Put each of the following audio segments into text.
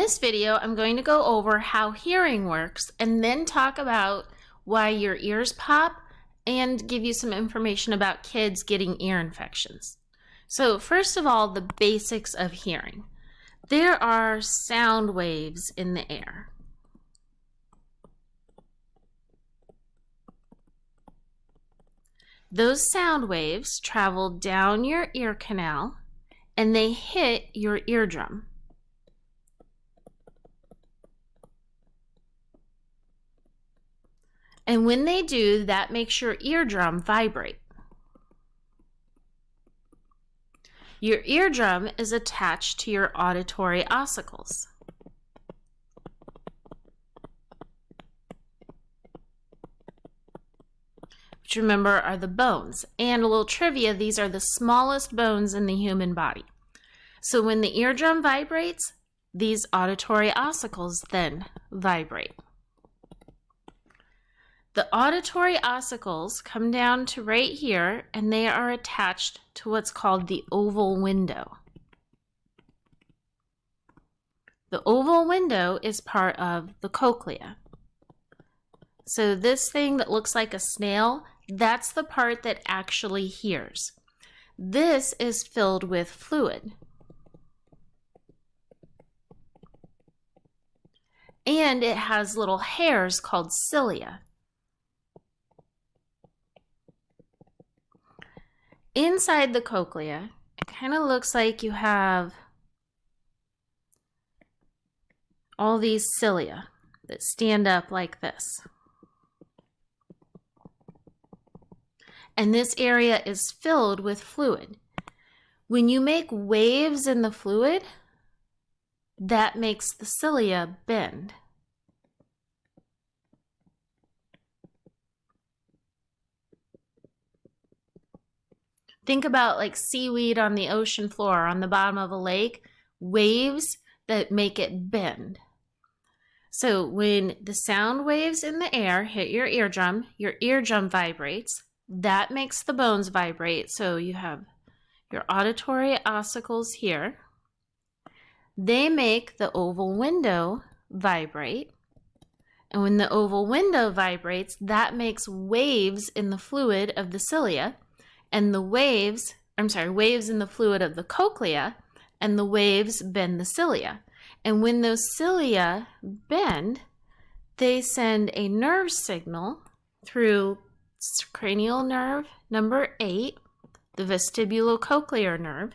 this video, I'm going to go over how hearing works and then talk about why your ears pop and give you some information about kids getting ear infections. So first of all, the basics of hearing. There are sound waves in the air. Those sound waves travel down your ear canal and they hit your eardrum. And when they do, that makes your eardrum vibrate. Your eardrum is attached to your auditory ossicles. Which remember are the bones. And a little trivia, these are the smallest bones in the human body. So when the eardrum vibrates, these auditory ossicles then vibrate. The auditory ossicles come down to right here, and they are attached to what's called the oval window. The oval window is part of the cochlea. So this thing that looks like a snail, that's the part that actually hears. This is filled with fluid. And it has little hairs called cilia. Inside the cochlea, it kind of looks like you have all these cilia that stand up like this. And this area is filled with fluid. When you make waves in the fluid, that makes the cilia bend. Think about like seaweed on the ocean floor, on the bottom of a lake, waves that make it bend. So when the sound waves in the air hit your eardrum vibrates. That makes the bones vibrate. So you have your auditory ossicles here. They make the oval window vibrate. And when the oval window vibrates, that makes waves in the fluid of the cilia. And the waves in the fluid of the cochlea, and the waves bend the cilia. And when those cilia bend, they send a nerve signal through cranial nerve number 8, the vestibulocochlear nerve,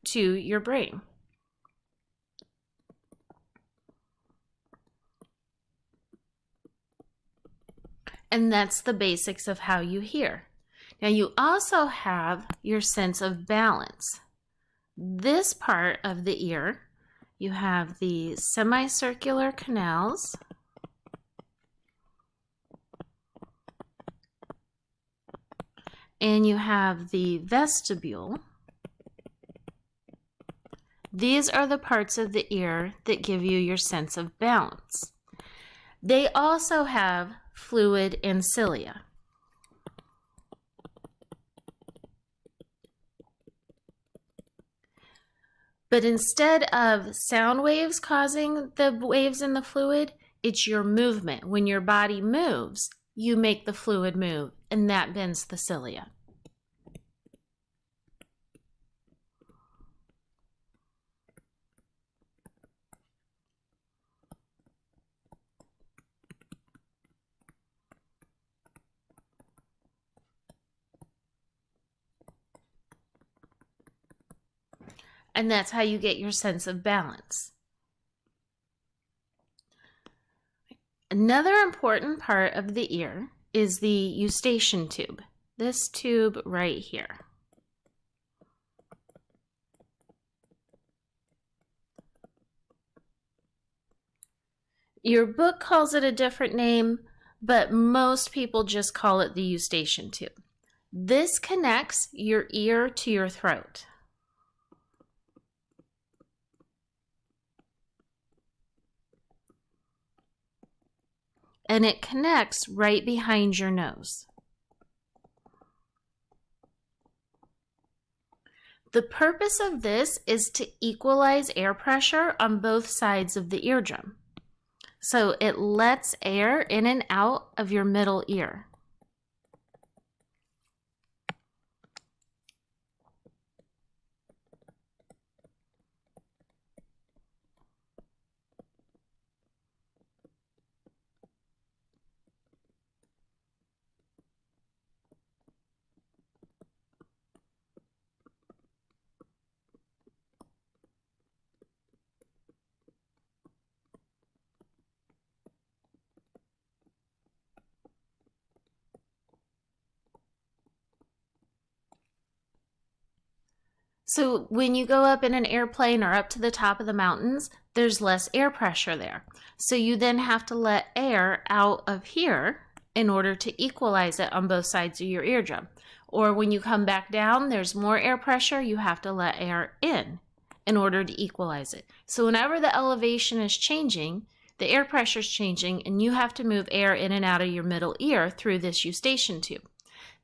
to your brain. And that's the basics of how you hear. Now you also have your sense of balance. This part of the ear, you have the semicircular canals, and you have the vestibule. These are the parts of the ear that give you your sense of balance. They also have fluid and cilia. But instead of sound waves causing the waves in the fluid, it's your movement. When your body moves, you make the fluid move, and that bends the cilia. And that's how you get your sense of balance. Another important part of the ear is the eustachian tube, this tube right here. Your book calls it a different name, but most people just call it the eustachian tube. This connects your ear to your throat. And it connects right behind your nose. The purpose of this is to equalize air pressure on both sides of the eardrum. So it lets air in and out of your middle ear. So when you go up in an airplane or up to the top of the mountains, there's less air pressure there. So you then have to let air out of here in order to equalize it on both sides of your eardrum. Or when you come back down, there's more air pressure, you have to let air in order to equalize it. So whenever the elevation is changing, the air pressure is changing, and you have to move air in and out of your middle ear through this eustachian tube.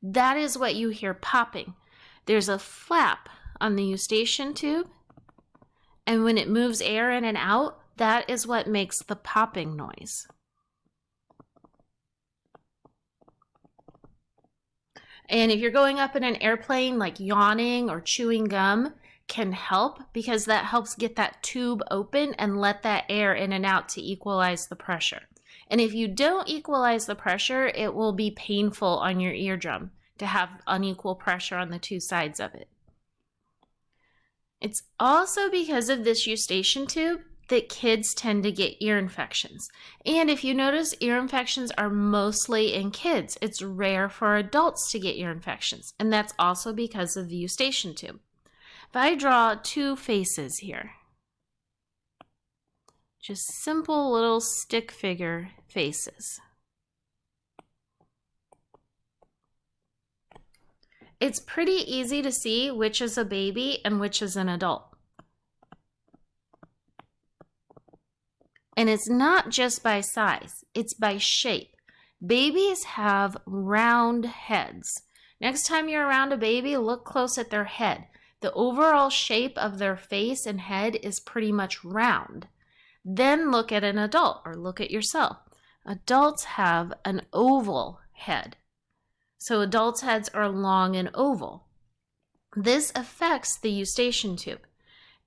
That is what you hear popping. There's a flap on the eustachian tube, and when it moves air in and out, that is what makes the popping noise. And if you're going up in an airplane, like yawning or chewing gum can help, because that helps get that tube open and let that air in and out to equalize the pressure. And if you don't equalize the pressure, it will be painful on your eardrum to have unequal pressure on the two sides of it. It's also because of this eustachian tube that kids tend to get ear infections. And if you notice, ear infections are mostly in kids. It's rare for adults to get ear infections, and that's also because of the eustachian tube. If I draw two faces here, just simple little stick figure faces. It's pretty easy to see which is a baby and which is an adult. And it's not just by size, it's by shape. Babies have round heads. Next time you're around a baby, look close at their head. The overall shape of their face and head is pretty much round. Then look at an adult, or look at yourself. Adults have an oval head. So adults' heads are long and oval. This affects the eustachian tube.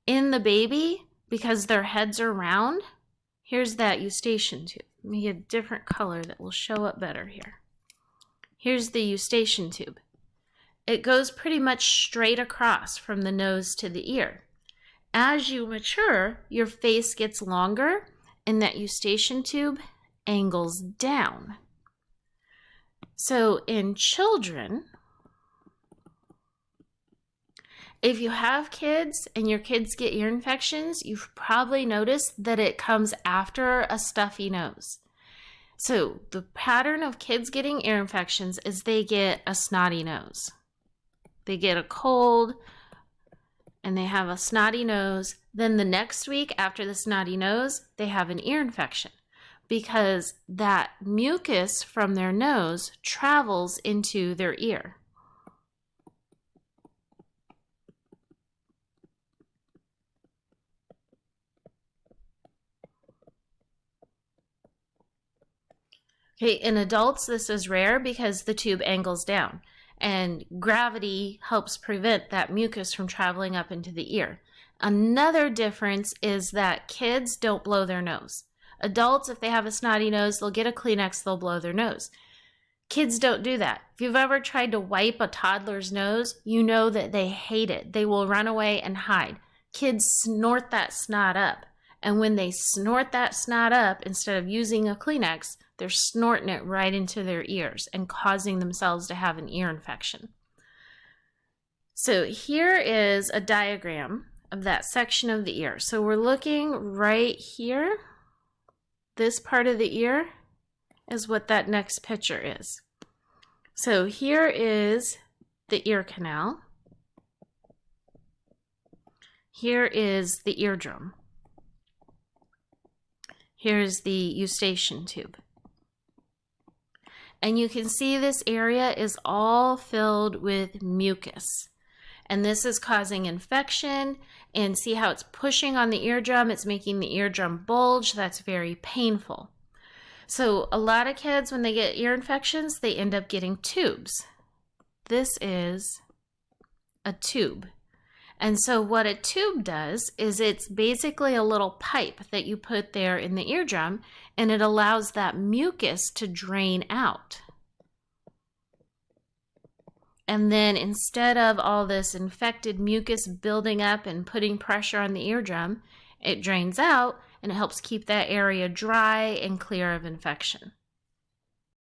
In the baby, because their heads are round, here's that eustachian tube. Let me get a different color that will show up better here. Here's the eustachian tube. It goes pretty much straight across from the nose to the ear. As you mature, your face gets longer and that eustachian tube angles down. So in children, if you have kids and your kids get ear infections, you've probably noticed that it comes after a stuffy nose. So the pattern of kids getting ear infections is they get a snotty nose. They get a cold and they have a snotty nose. Then the next week after the snotty nose, they have an ear infection, because that mucus from their nose travels into their ear. Okay, in adults, this is rare because the tube angles down, and gravity helps prevent that mucus from traveling up into the ear. Another difference is that kids don't blow their nose. Adults, if they have a snotty nose, they'll get a Kleenex, they'll blow their nose. Kids don't do that. If you've ever tried to wipe a toddler's nose, you know that they hate it. They will run away and hide. Kids snort that snot up. And when they snort that snot up, instead of using a Kleenex, they're snorting it right into their ears and causing themselves to have an ear infection. So here is a diagram of that section of the ear. So we're looking right here. This part of the ear is what that next picture is. So here is the ear canal. Here is the eardrum. Here's the eustachian tube. And you can see this area is all filled with mucus. And this is causing infection. And see how it's pushing on the eardrum? It's making the eardrum bulge. That's very painful. So a lot of kids, when they get ear infections, they end up getting tubes. This is a tube. And so what a tube does is it's basically a little pipe that you put there in the eardrum, and it allows that mucus to drain out. And then instead of all this infected mucus building up and putting pressure on the eardrum, it drains out and it helps keep that area dry and clear of infection.